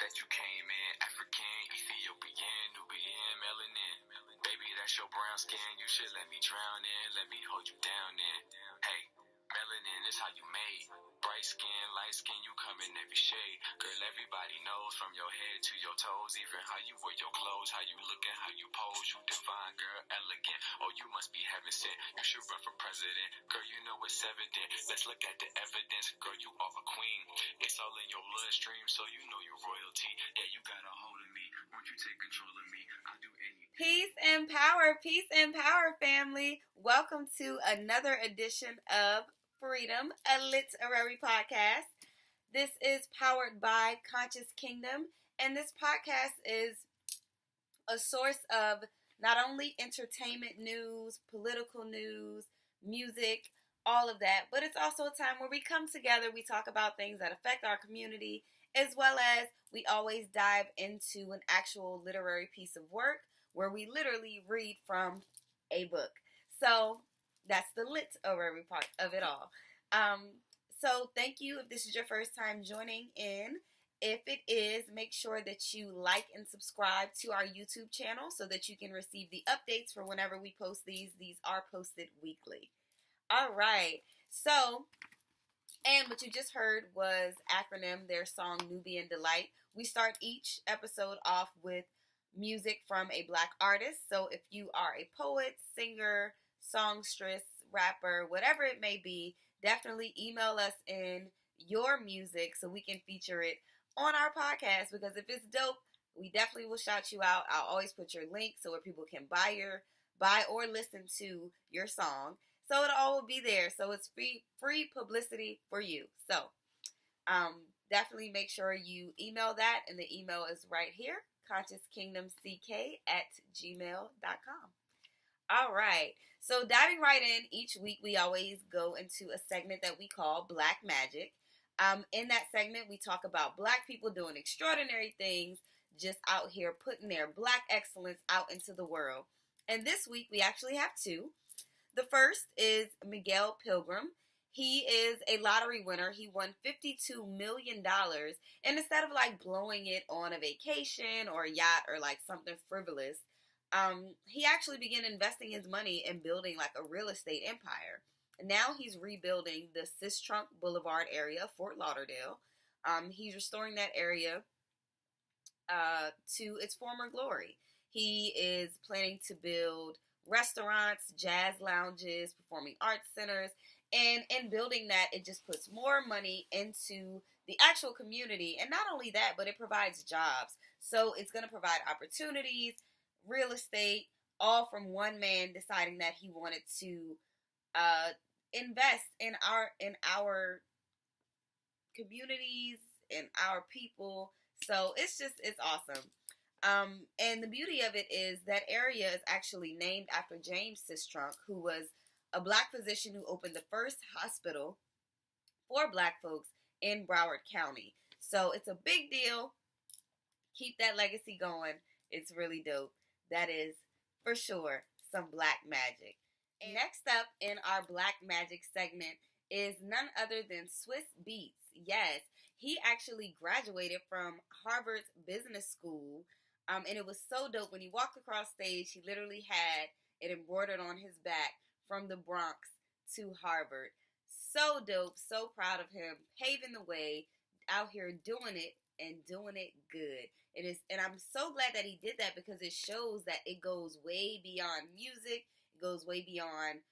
that you came in. African, Ethiopian, Nubian, melanin. Baby, that's your brown skin. You should let me drown in. Let me hold you down in. Hey, melanin is how you made. Bright skin, light skin, you come in every shade. Girl, everybody knows from your head to your toes. Even how you wear your clothes, how you look and how you pose. You divine, girl, elegant. Oh, you must be heaven sent. You should run for president. Girl, you know it's evident. Let's look at the evidence. Girl, you are a queen. It's all in your bloodstream, so you know you're royalty. Yeah, you got a hold of me. Won't you take control of me? I'll do anything. Peace and power, family. Welcome to another edition of Freedom, a literary podcast. This is powered by Conscious Kingdom, and this podcast is a source of not only entertainment news, political news, music, all of that, but it's also a time where we come together, we talk about things that affect our community, as well as we always dive into an actual literary piece of work where we literally read from a book. So that's the literary part of it all. So thank you if this is your first time joining in. If it is, make sure that you like and subscribe to our YouTube channel so that you can receive the updates for whenever we post these. These are posted weekly. All right. So, and what you just heard was Acronym, their song Nubian Delight. We start each episode off with music from a Black artist. So if you are a poet, singer, songstress, rapper, whatever it may be, definitely email us in your music so we can feature it on our podcast, because if it's dope, we definitely will shout you out. I'll always put your link so where people can buy or listen to your song. So it all will be there. So it's free publicity for you. So definitely make sure you email that, and the email is right here, consciouskingdomck@gmail.com. All right. So diving right in, each week we always go into a segment that we call Black Magic. In that segment, we talk about Black people doing extraordinary things, just out here putting their Black excellence out into the world. And this week, we actually have two. The first is Miguel Pilgrim. He is a lottery winner. He won $52 million. And instead of like blowing it on a vacation or a yacht or like something frivolous, he actually began investing his money in building like a real estate empire. Now he's rebuilding the Sistrunk Boulevard area of Fort Lauderdale. He's restoring that area to its former glory. He is planning to build restaurants, jazz lounges, performing arts centers, and in building that, it just puts more money into the actual community. And not only that, but it provides jobs. So it's going to provide opportunities, real estate, all from one man deciding that he wanted to invest in our communities and our people. So it's awesome. And the beauty of it is that area is actually named after James Sistrunk, who was a Black physician who opened the first hospital for Black folks in Broward County. So it's a big deal. Keep that legacy going. It's really dope. That is for sure some Black magic. And next up in our Black Magic segment is none other than Swiss Beats. Yes, he actually graduated from Harvard's business school, and it was so dope. When he walked across stage, he literally had it embroidered on his back, from the Bronx to Harvard. So dope, so proud of him, paving the way, out here doing it and doing it good. It is, and I'm so glad that he did that, because it shows that it goes way beyond music. Goes way beyond,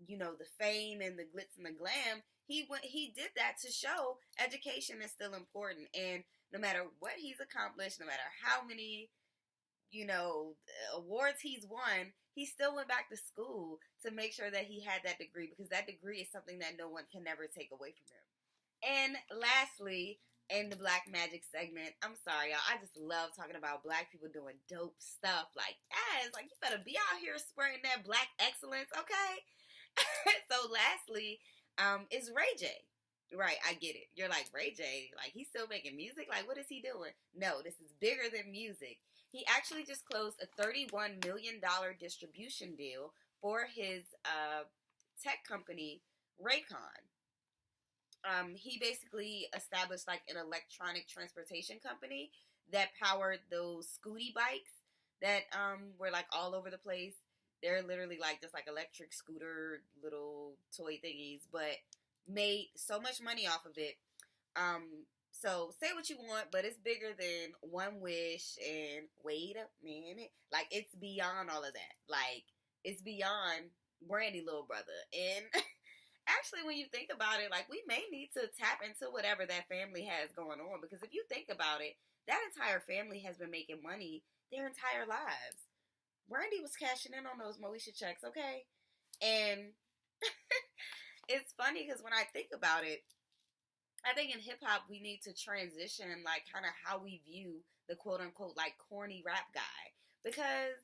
the fame and the glitz and the glam. He did that to show education is still important, and no matter what he's accomplished, no matter how many, awards he's won, he still went back to school to make sure that he had that degree, because that degree is something that no one can never take away from him. And lastly, in the Black Magic segment, I'm sorry, y'all, I just love talking about Black people doing dope stuff. Like, yes, like, you better be out here spreading that Black excellence, okay? So lastly, is Ray J. Right, I get it. You're like, Ray J, like, he's still making music? Like, what is he doing? No, this is bigger than music. He actually just closed a $31 million distribution deal for his tech company, Raycon. he basically established like an electronic transportation company that powered those scooty bikes that were like all over the place. They're literally like just like electric scooter little toy thingies, but made so much money off of it. So say what you want, but it's bigger than One Wish and wait a minute. Like it's beyond all of that. Like it's beyond Brandy little brother. And actually, when you think about it, like we may need to tap into whatever that family has going on, because if you think about it, that entire family has been making money their entire lives. Brandy was cashing in on those Moesha checks, okay? And it's funny because when I think about it, I think in hip hop we need to transition like kind of how we view the quote unquote like corny rap guy, because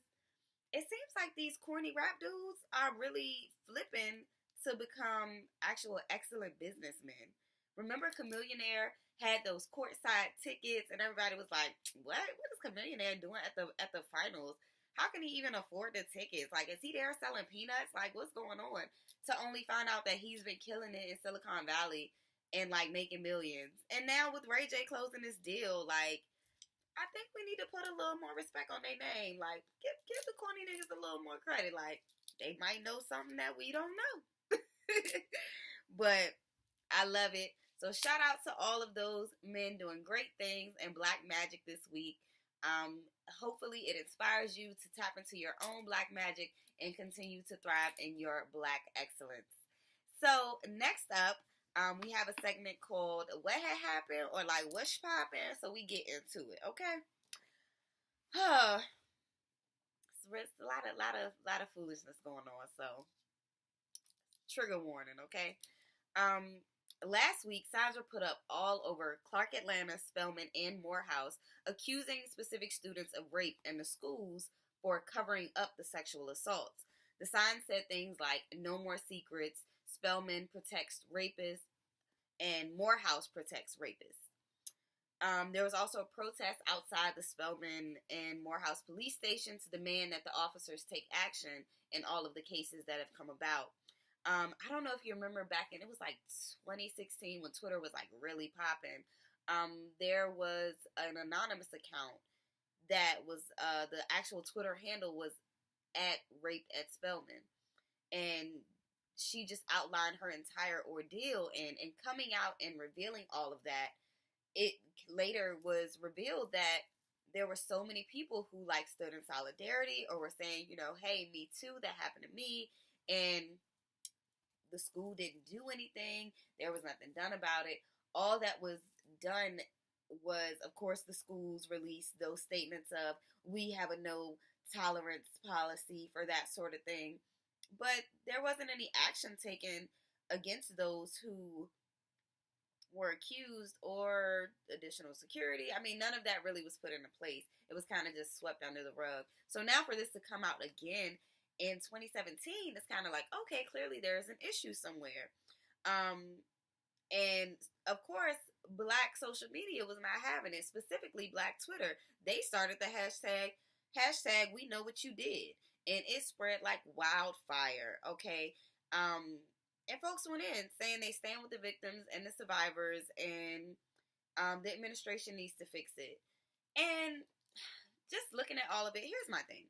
it seems like these corny rap dudes are really flipping to become actual excellent businessmen. Remember Chamillionaire had those courtside tickets and everybody was like, what is Chamillionaire doing at the finals? How can he even afford the tickets? Like, is he there selling peanuts? Like, what's going on? To only find out that he's been killing it in Silicon Valley and like making millions. And now with Ray J closing this deal, like I think we need to put a little more respect on their name. Like, give the corny niggas a little more credit. Like, they might know something that we don't know. But I love it. So shout out to all of those men doing great things in Black Magic this week. Hopefully it inspires you to tap into your own Black magic and continue to thrive in your Black excellence. So next up, we have a segment called "What Had Happened" or like "What's Poppin'." So we get into it, okay? It's a lot of foolishness going on. So trigger warning, okay? Last week, Sandra put up all over Clark Atlanta, Spelman, and Morehouse, accusing specific students of rape in the schools for covering up the sexual assaults. The sign said things like "No more secrets," "Spelman protects rapists," and "Morehouse protects rapists." There was also a protest outside the Spelman and Morehouse police station to demand that the officers take action in all of the cases that have come about. I don't know if you remember back in, it was like 2016 when Twitter was like really popping. There was an anonymous account that was, the actual Twitter handle was at Rape at Spelman. And she just outlined her entire ordeal, and coming out and revealing all of that, it later was revealed that there were so many people who like stood in solidarity or were saying, you know, hey, me too, that happened to me. And the school didn't do anything. There was nothing done about it. All that was done was, of course, the schools released those statements of, we have a no tolerance policy for that sort of thing. But there wasn't any action taken against those who were accused or additional security. I mean, none of that really was put into place. It was kind of just swept under the rug. So now for this to come out again in 2017, it's kind of like, okay, clearly there is an issue somewhere. And of course, Black social media was not having it, specifically Black Twitter. They started the hashtag we know what you did. And it spread like wildfire, okay? And folks went in saying they stand with the victims and the survivors, and the administration needs to fix it. And just looking at all of it, here's my thing.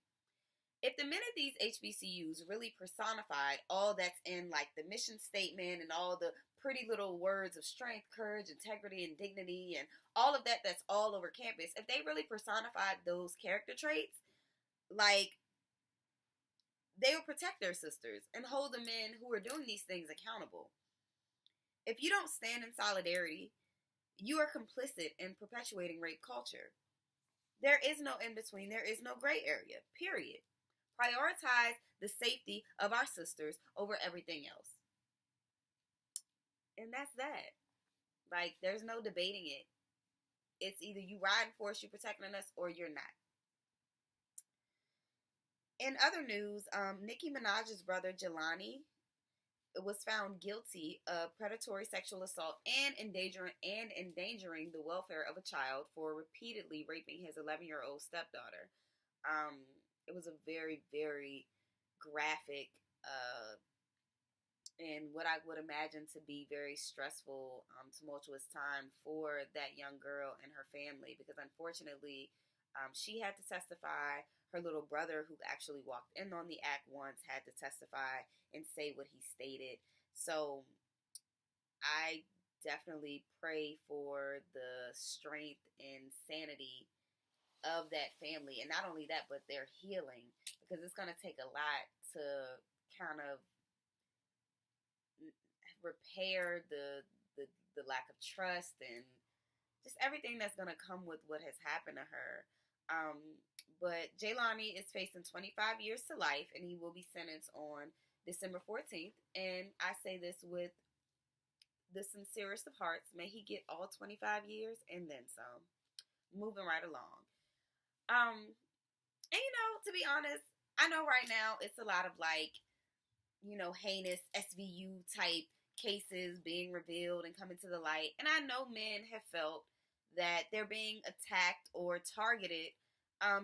If the men at these HBCUs really personified all that's in like the mission statement and all the pretty little words of strength, courage, integrity, and dignity, and all of that that's all over campus, if they really personified those character traits, like, they would protect their sisters and hold the men who are doing these things accountable. If you don't stand in solidarity, you are complicit in perpetuating rape culture. There is no in-between. There is no gray area, period. Prioritize the safety of our sisters over everything else. And that's that. Like, there's no debating it. It's either you riding for us, you protecting us, or you're not. In other news, Nicki Minaj's brother Jelani was found guilty of predatory sexual assault and endangering the welfare of a child for repeatedly raping his 11-year-old stepdaughter. It was a very, very graphic and what I would imagine to be very stressful, tumultuous time for that young girl and her family, because unfortunately, she had to testify. Her little brother, who actually walked in on the act once, had to testify and say what he stated. So I definitely pray for the strength and sanity of that family, and not only that, but their healing, because it's going to take a lot to kind of repair the lack of trust and just everything that's going to come with what has happened to her. But Jaylani is facing 25 years to life, and he will be sentenced on December 14th. And I say this with the sincerest of hearts. May he get all 25 years and then some. Moving right along. And to be honest, I know right now it's a lot of heinous SVU type cases being revealed and coming to the light. And I know men have felt that they're being attacked or targeted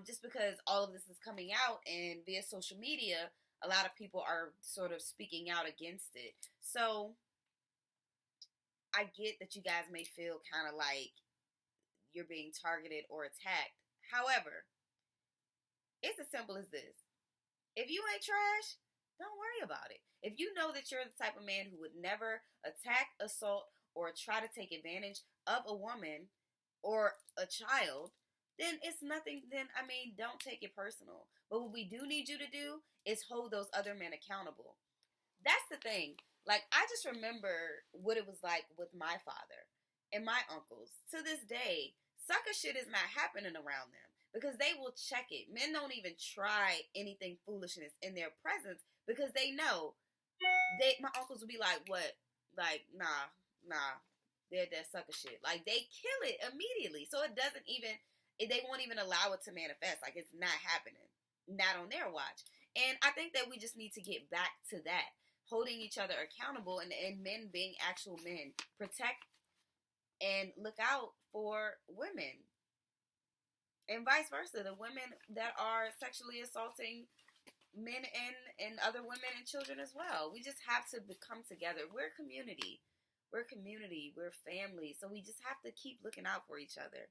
just because all of this is coming out, and via social media, a lot of people are sort of speaking out against it. So I get that you guys may feel kind of like you're being targeted or attacked. However, it's as simple as this. If you ain't trash, don't worry about it. If you know that you're the type of man who would never attack, assault, or try to take advantage of a woman or a child, then it's nothing. Then, don't take it personal. But what we do need you to do is hold those other men accountable. That's the thing. Like, I just remember what it was like with my father and my uncles. To this day, sucker shit is not happening around them because they will check it. Men don't even try anything foolishness in their presence because they know. My uncles will be like, what? Like, nah. They're that sucker shit. Like, they kill it immediately. So it doesn't even, they won't even allow it to manifest. Like, it's not happening. Not on their watch. And I think that we just need to get back to that. Holding each other accountable and men being actual men. Protect and look out for women. And vice versa. The women that are sexually assaulting men and other women and children as well. We just have to come together. We're community. We're community. We're family. So we just have to keep looking out for each other.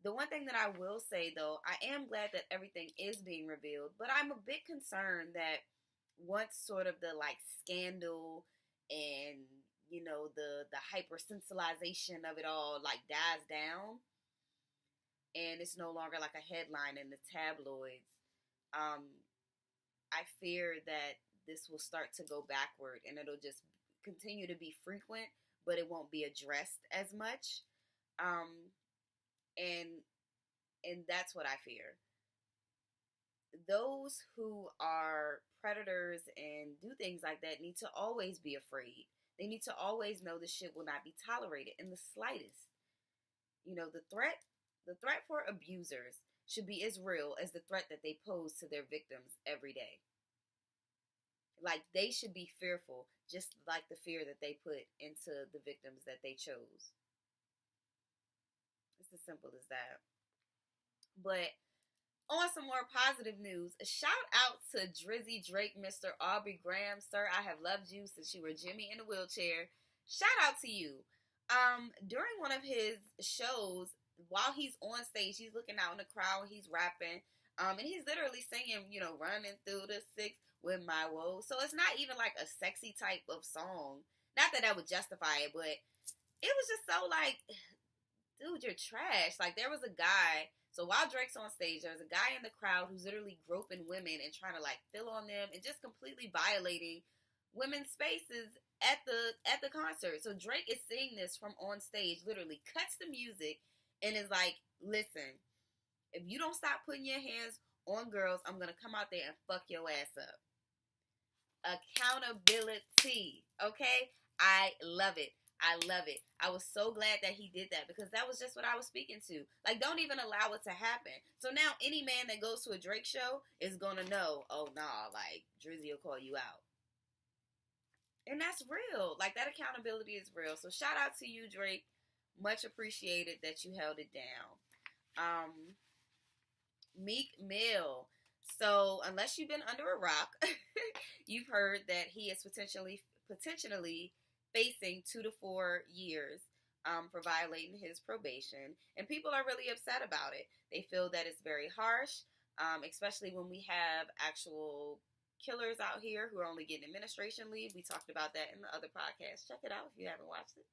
The one thing that I will say, though, I am glad that everything is being revealed, but I'm a bit concerned that once sort of the scandal and the hypersensitization of it all dies down and it's no longer like a headline in the tabloids, I fear that this will start to go backward and it'll just continue to be frequent, but it won't be addressed as much. And that's what I fear. Those who are predators and do things like that need to always be afraid. They need to always know the shit will not be tolerated in the slightest. The threat for abusers should be as real as the threat that they pose to their victims every day. Like, they should be fearful, just like the fear that they put into the victims that they chose. It's as simple as that. But on some more positive news, a shout out to Drizzy Drake, Mr. Aubrey Graham. Sir, I have loved you since you were Jimmy in a wheelchair. Shout out to you. During one of his shows, while he's on stage, he's looking out in the crowd, he's rapping, and he's literally singing, running through the six with my woes. So it's not even like a sexy type of song. Not that would justify it, but it was just so dude, you're trash. There was a guy. So while Drake's on stage, there's a guy in the crowd who's literally groping women and trying to fill on them and just completely violating women's spaces at the concert. So Drake is seeing this from on stage, literally cuts the music and is like, listen, if you don't stop putting your hands on girls, I'm going to come out there and fuck your ass up. Accountability. Okay? I love it. I love it. I was so glad that he did that because that was just what I was speaking to. Don't even allow it to happen. So now any man that goes to a Drake show is going to know, oh, nah, Drizzy will call you out. And that's real. That accountability is real. So shout out to you, Drake. Much appreciated that you held it down. Meek Mill. So unless you've been under a rock, you've heard that he is potentially potentially facing 2 to 4 years for violating his probation. And people are really upset about it. They feel that it's very harsh, especially when we have actual killers out here who are only getting administration leave. We talked about that in the other podcast. Check it out if you haven't watched it.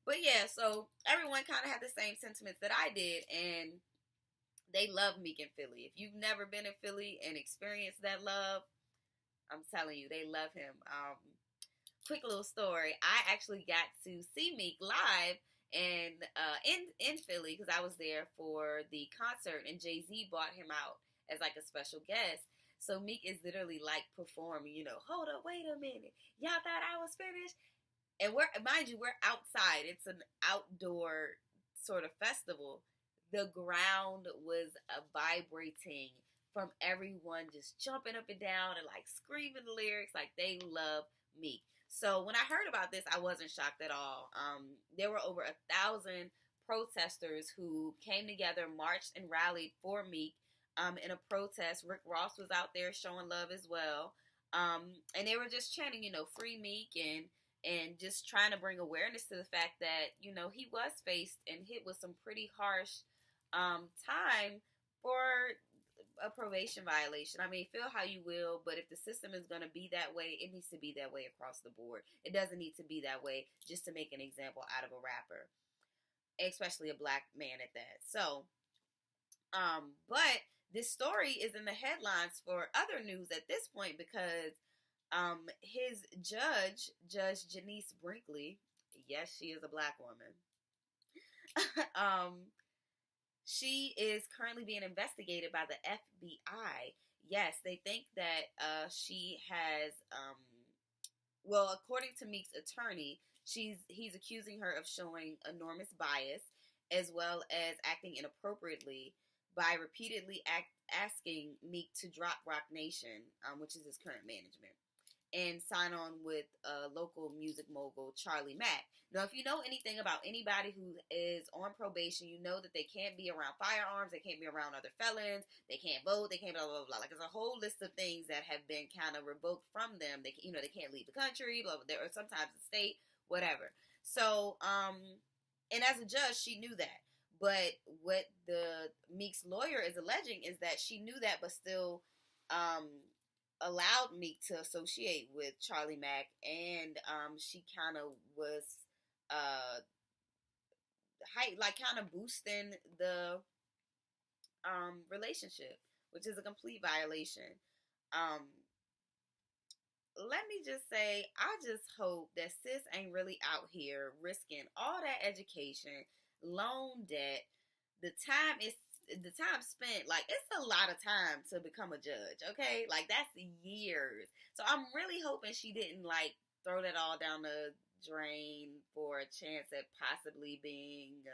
But yeah, so everyone kind of had the same sentiments that I did, and they love Meek in Philly. If you've never been in Philly and experienced that love, I'm telling you, they love him. Quick little story. I actually got to see Meek live and in Philly because I was there for the concert, and Jay-Z brought him out as like a special guest. So Meek is literally like performing, hold up, wait a minute. Y'all thought I was finished? And mind you, we're outside. It's an outdoor sort of festival. The ground was vibrating from everyone just jumping up and down and like screaming the lyrics. Like, they love Meek. So when I heard about this, I wasn't shocked at all. There were over 1,000 protesters who came together, marched, and rallied for Meek in a protest. Rick Ross was out there showing love as well. And they were just chanting, free Meek, and just trying to bring awareness to the fact that, he was faced and hit with some pretty harsh time for a probation violation. I mean, feel how you will, but if the system is going to be that way, it needs to be that way across the board. It doesn't need to be that way just to make an example out of a rapper, especially a black man at that. So, but this story is in the headlines for other news at this point because his Judge Janice Brinkley, yes, she is a black woman. She is currently being investigated by the FBI. Yes, they think that she has, according to Meek's attorney, he's accusing her of showing enormous bias as well as acting inappropriately by repeatedly asking Meek to drop Roc Nation, which is his current management, and sign on with local music mogul Charlie Mack. Now, if you know anything about anybody who is on probation, you know that they can't be around firearms, they can't be around other felons, they can't vote, they can't blah, blah, blah. Like, there's a whole list of things that have been kind of revoked from them. They can't leave the country, blah, blah, or sometimes the state, whatever. So, and as a judge, she knew that. But what the Meek's lawyer is alleging is that she knew that, but still, allowed Meek to associate with Charlie Mack, and she kind of was kind of boosting the relationship, which is a complete violation. Let me just say, I just hope that sis ain't really out here risking all that education, loan debt, the time spent. Like, it's a lot of time to become a judge, okay? Like, that's years. So I'm really hoping she didn't, like, throw that all down the drain for a chance at possibly being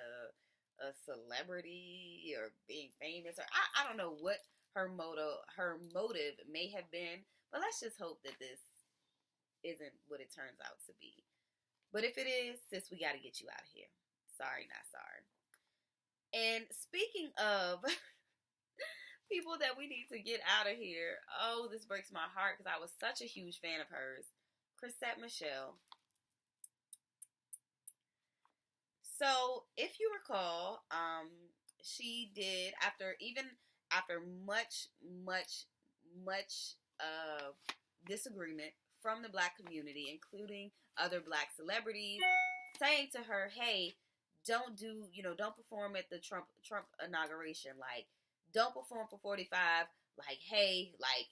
a celebrity or being famous. Or I don't know what her motive may have been, but let's just hope that this isn't what it turns out to be. But if it is, sis, we got to get you out of here. Sorry, not sorry. And speaking of people that we need to get out of here, oh, this breaks my heart because I was such a huge fan of hers, Chrisette Michele. So, if you recall, she did, after much disagreement from the black community, including other black celebrities, saying to her, hey, don't perform at the Trump inauguration. Like, don't perform for 45. Like, hey, like,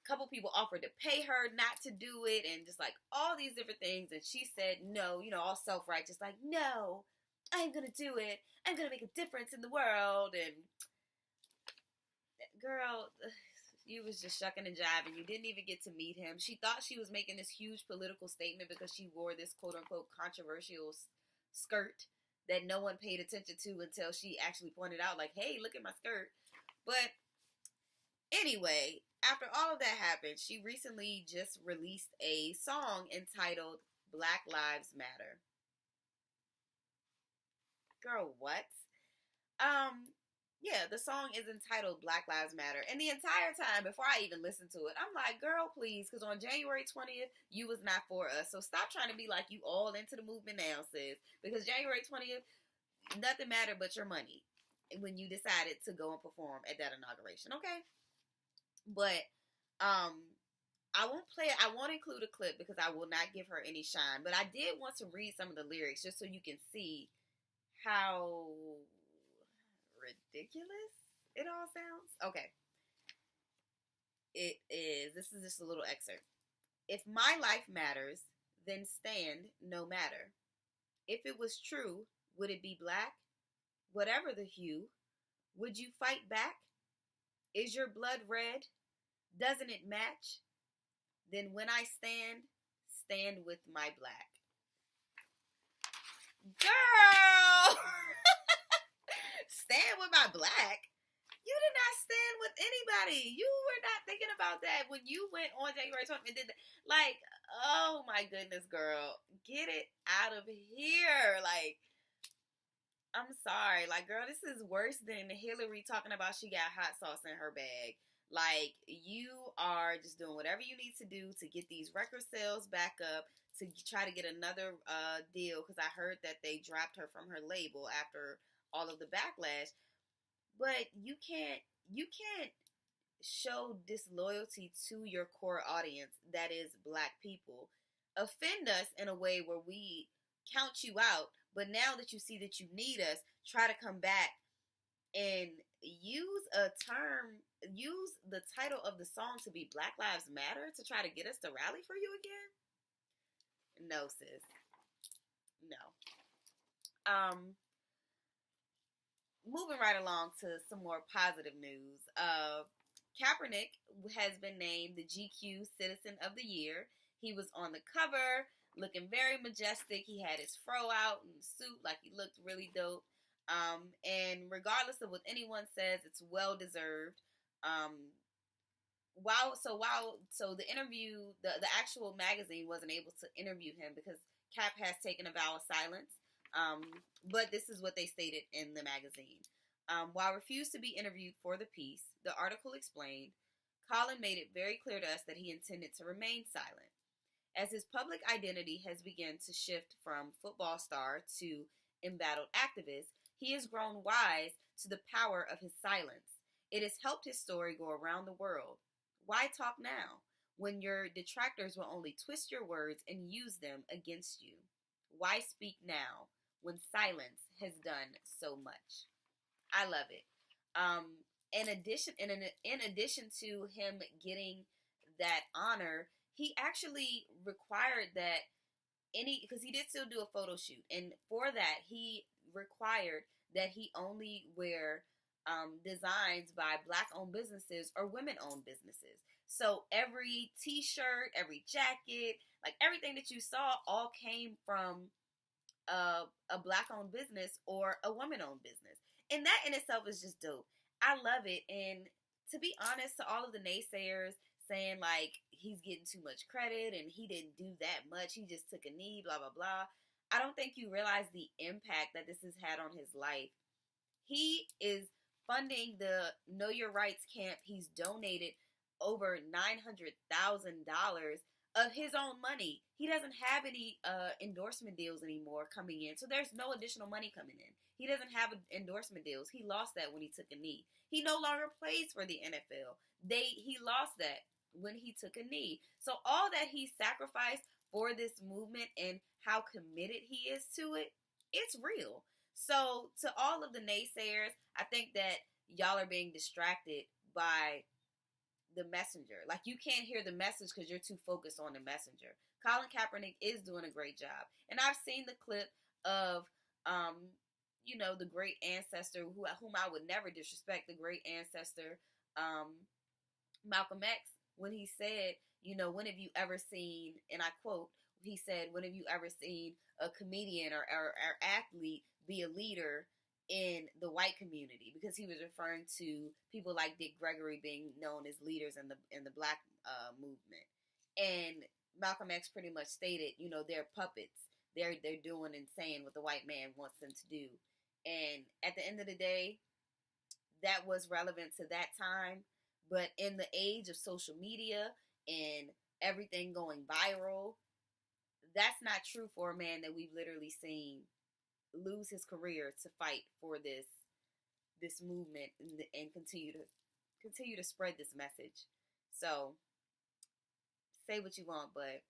a couple people offered to pay her not to do it, and just like all these different things. And she said no, all self-righteous, like, no, I'm gonna do it. I'm gonna make a difference in the world. And girl, you was just shucking and jiving. You didn't even get to meet him. She thought she was making this huge political statement because she wore this quote-unquote controversial skirt that no one paid attention to until she actually pointed out, like, hey, look at my skirt. But anyway, after all of that happened, she recently just released a song entitled Black Lives Matter. Girl, what? Yeah, the song is entitled Black Lives Matter. And the entire time, before I even listened to it, I'm like, girl, please, because on January 20th, you was not for us. So stop trying to be like you all into the movement now, sis. Because January 20th, nothing mattered but your money when you decided to go and perform at that inauguration, okay? But I won't play it. I won't include a clip because I will not give her any shine. But I did want to read some of the lyrics just so you can see how ridiculous it all sounds. Okay. It is. This is just a little excerpt. If my life matters, then stand no matter. If it was true, would it be black? Whatever the hue, would you fight back? Is your blood red? Doesn't it match? Then when I stand, stand with my black. Girl! Stand with my black? You did not stand with anybody. You were not thinking about that when you went on January 20th and did that. Like, oh my goodness, girl. Get it out of here. Like, I'm sorry. Like, girl, this is worse than Hillary talking about she got hot sauce in her bag. Like, you are just doing whatever you need to do to get these record sales back up, to try to get another deal, because I heard that they dropped her from her label after all of the backlash. But you can't show disloyalty to your core audience, that is black people, offend us in a way where we count you out, but now that you see that you need us, try to come back and use the title of the song to be Black Lives Matter to try to get us to rally for you again. No, sis. No. Moving right along to some more positive news. Kaepernick has been named the GQ Citizen of the Year. He was on the cover, looking very majestic. He had his fro out and suit, like he looked really dope. And regardless of what anyone says, it's well deserved. So the interview, the actual magazine wasn't able to interview him because Cap has taken a vow of silence. But this is what they stated in the magazine. While refused to be interviewed for the piece, the article explained, Colin made it very clear to us that he intended to remain silent. As his public identity has begun to shift from football star to embattled activist, he has grown wise to the power of his silence. It has helped his story go around the world. Why talk now, when your detractors will only twist your words and use them against you? Why speak now, when silence has done so much? I love it. In addition to him getting that honor, he actually required that because he did still do a photo shoot, and for that he required that he only wear designs by black-owned businesses or women-owned businesses. So every t-shirt, every jacket, like everything that you saw all came from a black-owned business or a woman-owned business. And that in itself is just dope. I love it. And to be honest, to all of the naysayers saying like he's getting too much credit and he didn't do that much, he just took a knee, blah, blah, blah. I don't think you realize the impact that this has had on his life. He is funding the Know Your Rights camp. He's donated over $900,000 of his own money. He doesn't have any endorsement deals anymore coming in, so there's no additional money coming in. He doesn't have endorsement deals. He lost that when he took a knee. He no longer plays for the NFL. He lost that when he took a knee. So all that he sacrificed for this movement and how committed he is to it, it's real. So to all of the naysayers, I think that y'all are being distracted by the messenger. Like, you can't hear the message because you're too focused on the messenger. Colin Kaepernick is doing a great job. And I've seen the clip of, the great ancestor whom I would never disrespect, the great ancestor, Malcolm X, when he said, when have you ever seen, and I quote, he said, when have you ever seen a comedian or athlete be a leader in the white community? Because he was referring to people like Dick Gregory being known as leaders in the black movement. And Malcolm X pretty much stated, they're puppets. They're doing and saying what the white man wants them to do. And at the end of the day, that was relevant to that time. But in the age of social media and everything going viral, that's not true for a man that we've literally seen lose his career to fight for this movement and continue to spread this message. So say what you want, but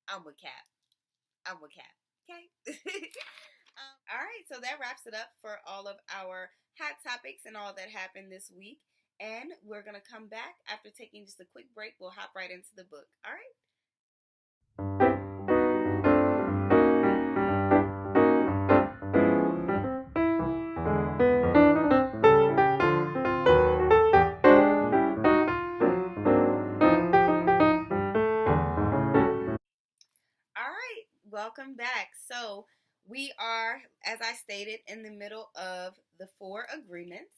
I'm with Cap. I'm with Cap. Okay. All right, so that wraps it up for all of our hot topics and all that happened this week. And we're going to come back after taking just a quick break. We'll hop right into the book. All right. All right, welcome back. So we are, as I stated, in the middle of the 4 agreements.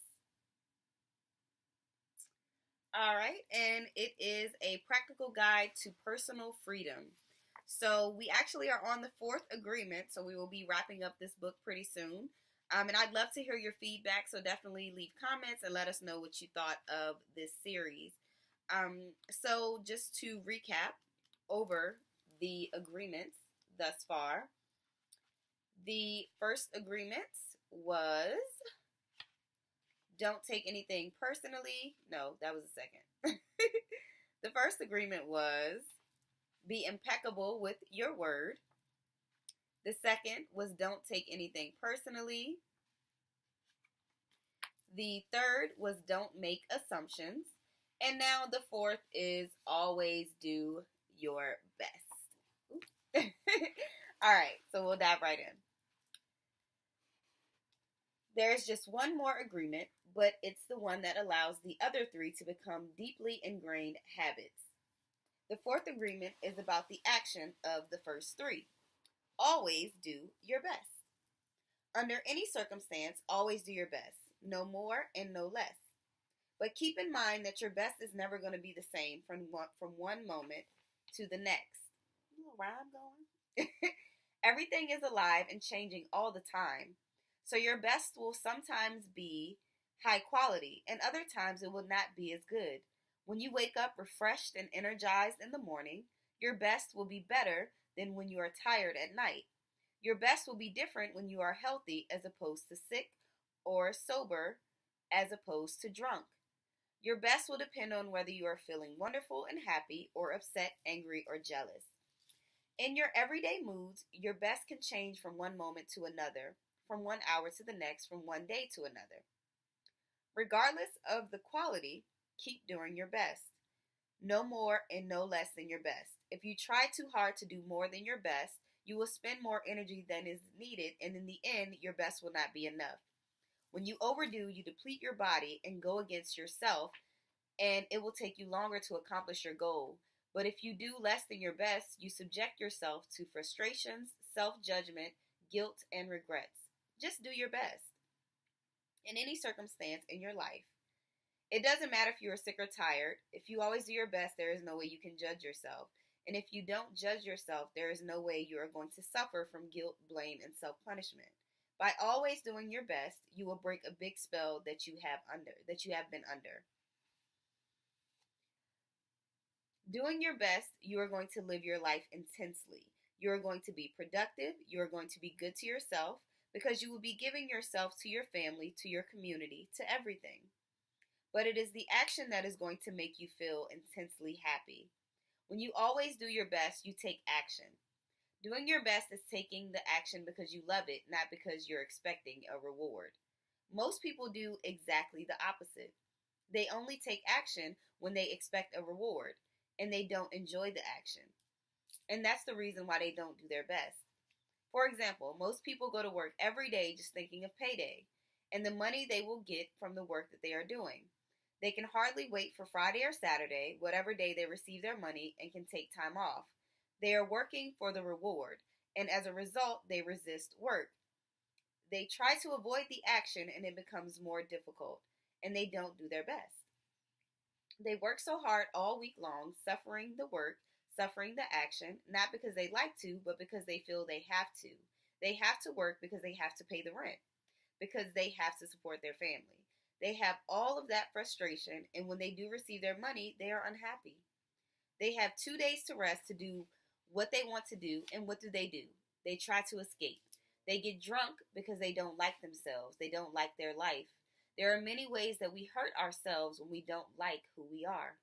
All right, and it is a practical guide to personal freedom. So we actually are on the 4th agreement, so we will be wrapping up this book pretty soon. And I'd love to hear your feedback, so definitely leave comments and let us know what you thought of this series. So just to recap over the agreements thus far, the first agreement was don't take anything personally. No, that was the second. The first agreement was be impeccable with your word. The second was don't take anything personally. The third was don't make assumptions. And now the fourth is always do your best. All right, so we'll dive right in. There's just one more agreement, but it's the one that allows the other 3 to become deeply ingrained habits. The 4th agreement is about the action of the first 3. Always do your best. Under any circumstance, always do your best. No more and no less. But keep in mind that your best is never going to be the same from one moment to the next. A little rhyme going. Everything is alive and changing all the time. So your best will sometimes be high quality, and other times it will not be as good. When you wake up refreshed and energized in the morning, your best will be better than when you are tired at night. Your best will be different when you are healthy as opposed to sick, or sober as opposed to drunk. Your best will depend on whether you are feeling wonderful and happy or upset, angry, or jealous. In your everyday moods, your best can change from one moment to another, from 1 hour to the next, from one day to another. Regardless of the quality, keep doing your best. No more and no less than your best. If you try too hard to do more than your best, you will spend more energy than is needed, and in the end, your best will not be enough. When you overdo, you deplete your body and go against yourself, and it will take you longer to accomplish your goal. But if you do less than your best, you subject yourself to frustrations, self-judgment, guilt, and regrets. Just do your best. In any circumstance in your life, it doesn't matter if you are sick or tired. If you always do your best, there is no way you can judge yourself. And if you don't judge yourself, there is no way you are going to suffer from guilt, blame, and self-punishment. By always doing your best, you will break a big spell that you have been under. Doing your best, you are going to live your life intensely. You are going to be productive. You are going to be good to yourself because you will be giving yourself to your family, to your community, to everything. But it is the action that is going to make you feel intensely happy. When you always do your best, you take action. Doing your best is taking the action because you love it, not because you're expecting a reward. Most people do exactly the opposite. They only take action when they expect a reward, and they don't enjoy the action. And that's the reason why they don't do their best. For example, most people go to work every day just thinking of payday and the money they will get from the work that they are doing. They can hardly wait for Friday or Saturday, whatever day they receive their money, and can take time off. They are working for the reward, and as a result, they resist work. They try to avoid the action, and it becomes more difficult, and they don't do their best. They work so hard all week long, suffering the work, suffering the action, not because they like to, but because they feel they have to. They have to work because they have to pay the rent, because they have to support their family. They have all of that frustration, and when they do receive their money, they are unhappy. They have 2 days to rest to do what they want to do, and what do? They try to escape. They get drunk because they don't like themselves. They don't like their life. There are many ways that we hurt ourselves when we don't like who we are.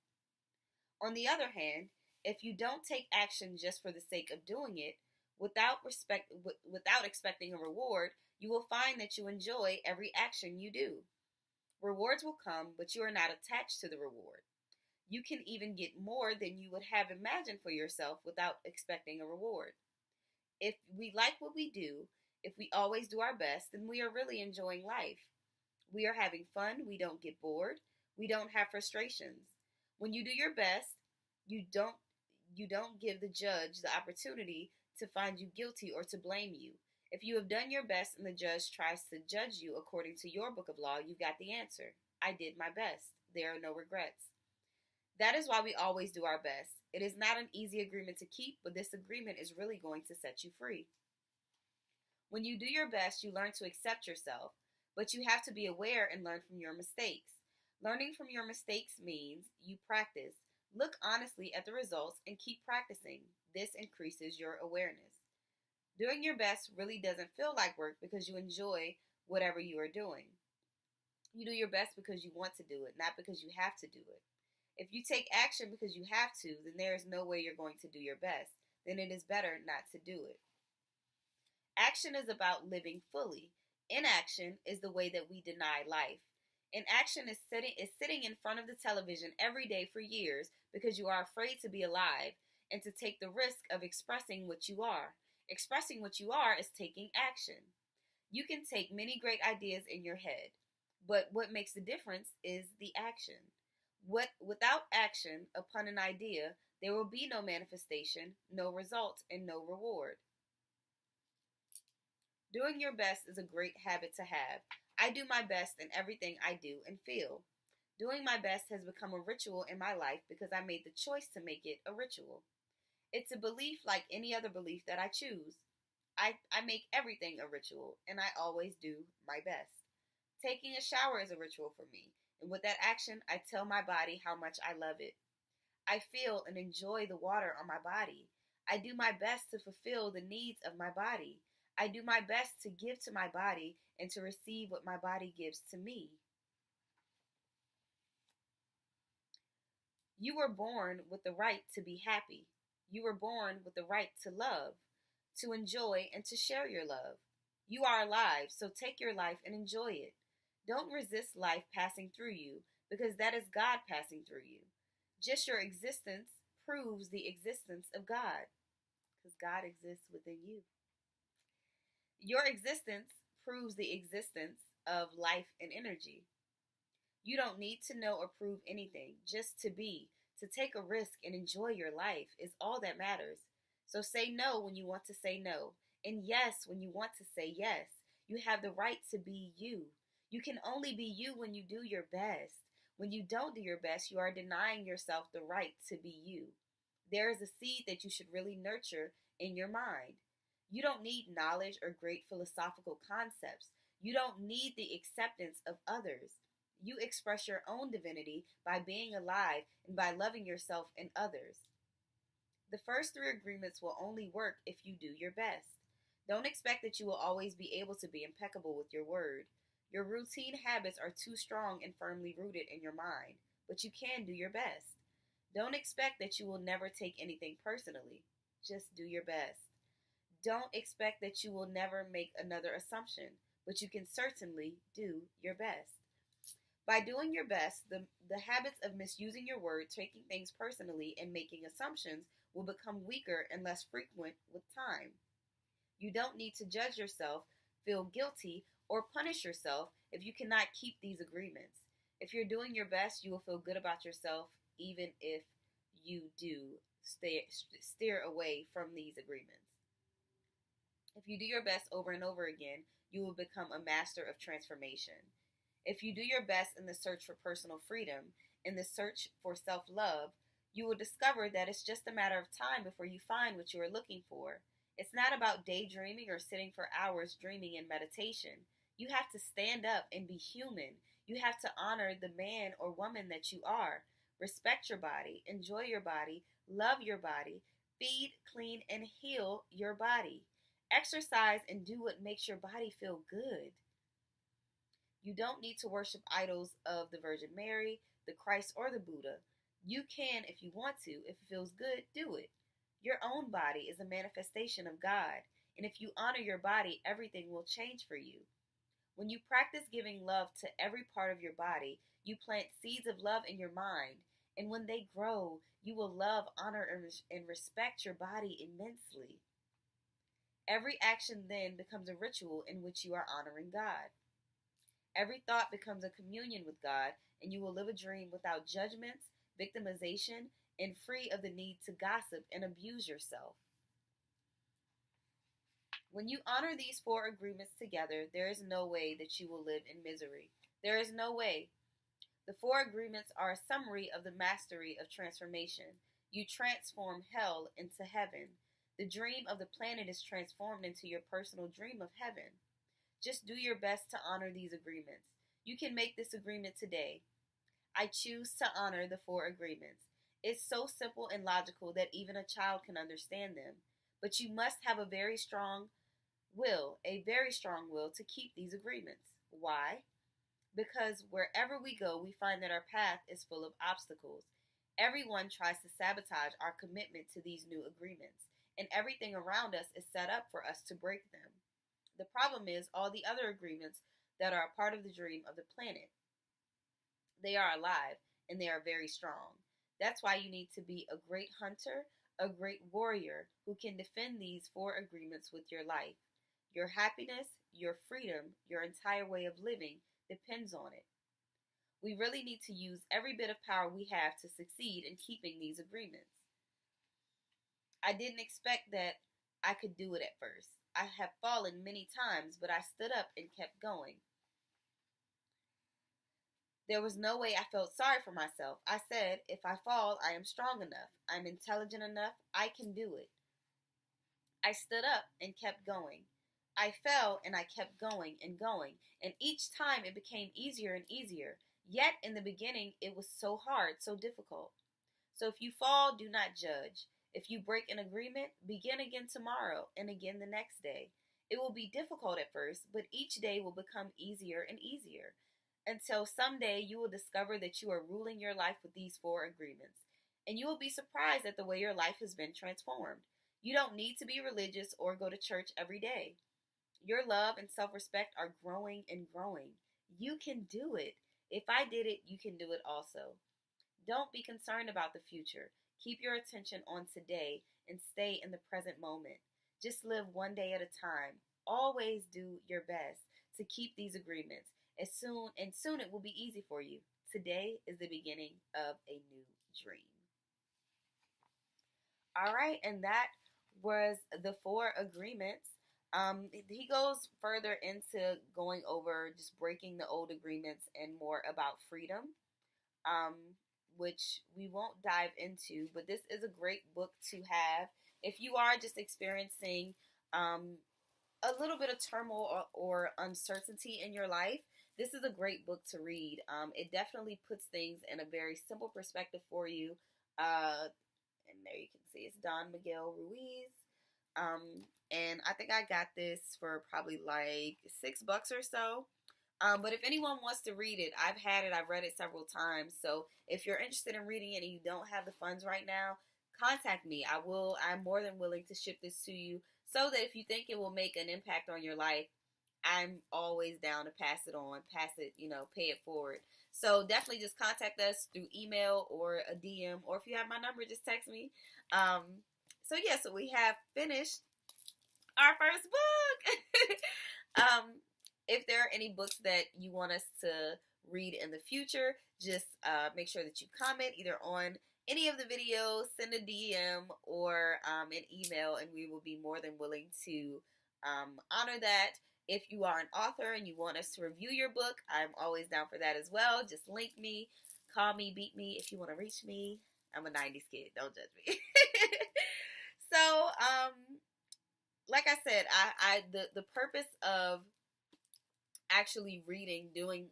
On the other hand, if you don't take action just for the sake of doing it, without expecting a reward, you will find that you enjoy every action you do. Rewards will come, but you are not attached to the reward. You can even get more than you would have imagined for yourself without expecting a reward. If we like what we do, if we always do our best, then we are really enjoying life. We are having fun, we don't get bored, we don't have frustrations. When you do your best, you don't give the judge the opportunity to find you guilty or to blame you. If you have done your best and the judge tries to judge you according to your book of law, you got the answer. I did my best. There are no regrets. That is why we always do our best. It is not an easy agreement to keep, but this agreement is really going to set you free. When you do your best, you learn to accept yourself, but you have to be aware and learn from your mistakes. Learning from your mistakes means you practice. Look honestly at the results and keep practicing. This increases your awareness. Doing your best really doesn't feel like work because you enjoy whatever you are doing. You do your best because you want to do it, not because you have to do it. If you take action because you have to, then there is no way you're going to do your best. Then it is better not to do it. Action is about living fully. Inaction is the way that we deny life. Inaction is sitting in front of the television every day for years because you are afraid to be alive and to take the risk of expressing what you are. Expressing what you are is taking action. You can take many great ideas in your head, but what makes the difference is the action. Without action upon an idea, there will be no manifestation, no result, and no reward. Doing your best is a great habit to have. I do my best in everything I do and feel. Doing my best has become a ritual in my life because I made the choice to make it a ritual. It's a belief like any other belief that I choose. I make everything a ritual, and I always do my best. Taking a shower is a ritual for me, and with that action, I tell my body how much I love it. I feel and enjoy the water on my body. I do my best to fulfill the needs of my body. I do my best to give to my body and to receive what my body gives to me. You were born with the right to be happy. You were born with the right to love, to enjoy, and to share your love. You are alive, so take your life and enjoy it. Don't resist life passing through you, because that is God passing through you. Just your existence proves the existence of God, because God exists within you. Your existence proves the existence of life and energy. You don't need to know or prove anything, just to be, to take a risk and enjoy your life is all that matters. So say no when you want to say no, and yes when you want to say yes. You have the right to be you. You can only be you when you do your best. When you don't do your best, you are denying yourself the right to be you. There is a seed that you should really nurture in your mind. You don't need knowledge or great philosophical concepts. You don't need the acceptance of others. You express your own divinity by being alive and by loving yourself and others. The first 3 agreements will only work if you do your best. Don't expect that you will always be able to be impeccable with your word. Your routine habits are too strong and firmly rooted in your mind, but you can do your best. Don't expect that you will never take anything personally. Just do your best. Don't expect that you will never make another assumption, but you can certainly do your best. By doing your best, the habits of misusing your word, taking things personally, and making assumptions will become weaker and less frequent with time. You don't need to judge yourself, feel guilty, or punish yourself if you cannot keep these agreements. If you're doing your best, you will feel good about yourself even if you do steer away from these agreements. If you do your best over and over again, you will become a master of transformation. If you do your best in the search for personal freedom, in the search for self-love, you will discover that it's just a matter of time before you find what you are looking for. It's not about daydreaming or sitting for hours dreaming in meditation. You have to stand up and be human. You have to honor the man or woman that you are. Respect your body, enjoy your body, love your body, feed, clean, and heal your body. Exercise and do what makes your body feel good. You don't need to worship idols of the Virgin Mary, the Christ, or the Buddha. You can, if you want to, if it feels good, do it. Your own body is a manifestation of God, and if you honor your body, everything will change for you. When you practice giving love to every part of your body, you plant seeds of love in your mind, and when they grow, you will love, honor, and respect your body immensely. Every action then becomes a ritual in which you are honoring God. Every thought becomes a communion with God, and you will live a dream without judgments, victimization, and free of the need to gossip and abuse yourself. When you honor these four agreements together, there is no way that you will live in misery. There is no way. The four agreements are a summary of the mastery of transformation. You transform hell into heaven. The dream of the planet is transformed into your personal dream of heaven. Just do your best to honor these agreements. You can make this agreement today. I choose to honor the four agreements. It's so simple and logical that even a child can understand them. But you must have a very strong will to keep these agreements. Why? Because wherever we go, we find that our path is full of obstacles. Everyone tries to sabotage our commitment to these new agreements, and everything around us is set up for us to break them. The problem is all the other agreements that are a part of the dream of the planet. They are alive, and they are very strong. That's why you need to be a great hunter, a great warrior who can defend these four agreements with your life. Your happiness, your freedom, your entire way of living depends on it. We really need to use every bit of power we have to succeed in keeping these agreements. I didn't expect that I could do it at first. I have fallen many times, but I stood up and kept going. There was no way I felt sorry for myself. I said, if I fall, I am strong enough. I'm intelligent enough. I can do it. I stood up and kept going. I fell and I kept going, and each time it became easier and easier. Yet in the beginning, it was so hard, so difficult. So if you fall, do not judge. If you break an agreement, begin again tomorrow and again the next day. It will be difficult at first, but each day will become easier and easier, until someday you will discover that you are ruling your life with these four agreements, and you will be surprised at the way your life has been transformed. You don't need to be religious or go to church every day. Your love and self-respect are growing and growing. You can do it. If I did it, you can do it also. Don't be concerned about the future. Keep your attention on today and stay in the present moment. Just live one day at a time. Always do your best to keep these agreements. Soon it will be easy for you. Today is the beginning of a new dream. All right, and that was the four agreements. He goes further into going over just breaking the old agreements and more about freedom, which we won't dive into, but this is a great book to have if you are just experiencing a little bit of turmoil or uncertainty in your life. This is a great book to read. It definitely puts things in a very simple perspective for you. And there you can see it's Don Miguel Ruiz. And I think I got this for probably like $6 or so. But if anyone wants to read it, I've had it. I've read it several times. So if you're interested in reading it and you don't have the funds right now, contact me. I'm more than willing to ship this to you so that if you think it will make an impact on your life, I'm always down to pass it on, pay it forward. So definitely just contact us through email or a DM, or if you have my number, just text me. So we have finished our first book. If there are any books that you want us to read in the future, just make sure that you comment either on any of the videos, send a DM or an email, and we will be more than willing to honor that. If you are an author and you want us to review your book, I'm always down for that as well. Just link me, call me, beat me if you want to reach me. I'm a 90s kid. Don't judge me. So, like I said, the purpose of actually doing,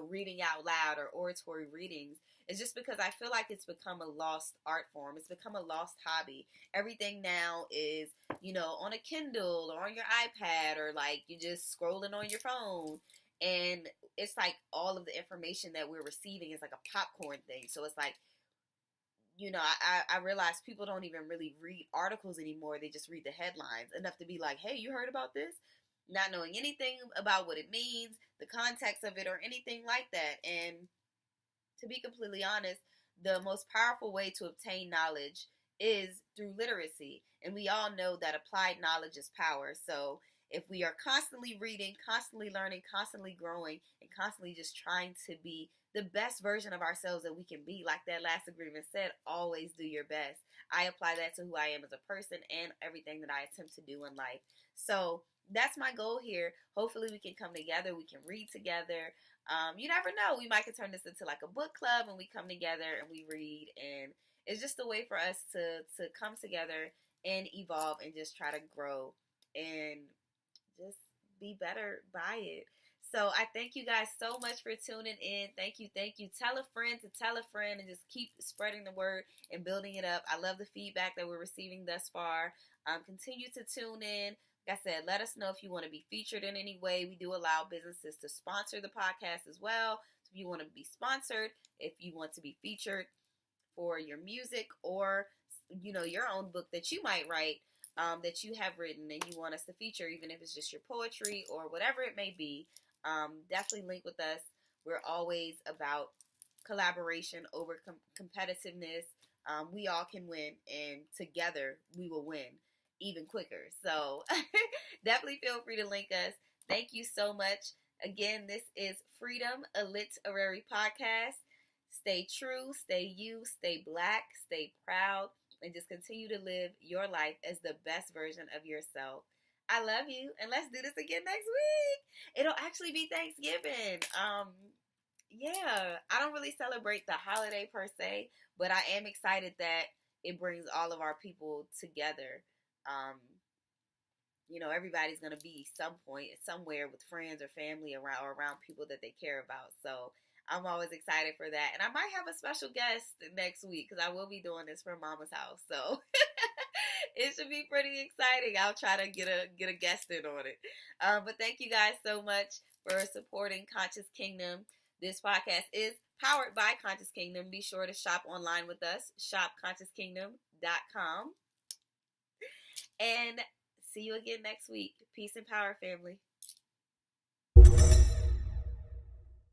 reading out loud or oratory readings is just because I feel like it's become a lost art form. It's become a lost hobby. Everything now is, on a Kindle or on your iPad, or like you just scrolling on your phone. And it's like all of the information that we're receiving is like a popcorn thing. So it's like, I realize people don't even really read articles anymore. They just read the headlines enough to be like, hey, you heard about this? Not knowing anything about what it means, the context of it, or anything like that. And to be completely honest, the most powerful way to obtain knowledge is through literacy. And we all know that applied knowledge is power. So if we are constantly reading, constantly learning, constantly growing, and constantly just trying to be the best version of ourselves that we can be, like that last agreement said, always do your best. I apply that to who I am as a person and everything that I attempt to do in life. So that's my goal here. Hopefully we can come together. We can read together. You never know. We might could turn this into like a book club and we come together and we read. And it's just a way for us to come together and evolve and just try to grow and just be better by it. So I thank you guys so much for tuning in. Thank you. Tell a friend to tell a friend and just keep spreading the word and building it up. I love the feedback that we're receiving thus far. Continue to tune in. Like I said, let us know if you want to be featured in any way. We do allow businesses to sponsor the podcast as well. So if you want to be sponsored, if you want to be featured for your music or, your own book that you might write, that you have written and you want us to feature, even if it's just your poetry or whatever it may be, definitely link with us. We're always about collaboration over competitiveness. We all can win, and together we will win even quicker. So definitely feel free to link us. Thank you so much. Again, this is Freedom, a Literary Podcast. Stay true, stay you, stay black, stay proud, and just continue to live your life as the best version of yourself. I love you, and let's do this again next week. It'll actually be Thanksgiving. Yeah, I don't really celebrate the holiday per se, but I am excited that it brings all of our people together. Everybody's going to be some point, somewhere with friends or family around people that they care about. So I'm always excited for that. And I might have a special guest next week because I will be doing this from Mama's house. So it should be pretty exciting. I'll try to get a guest in on it. But thank you guys so much for supporting Conscious Kingdom. This podcast is powered by Conscious Kingdom. Be sure to shop online with us, shopconsciouskingdom.com. And see you again next week. Peace and power, family.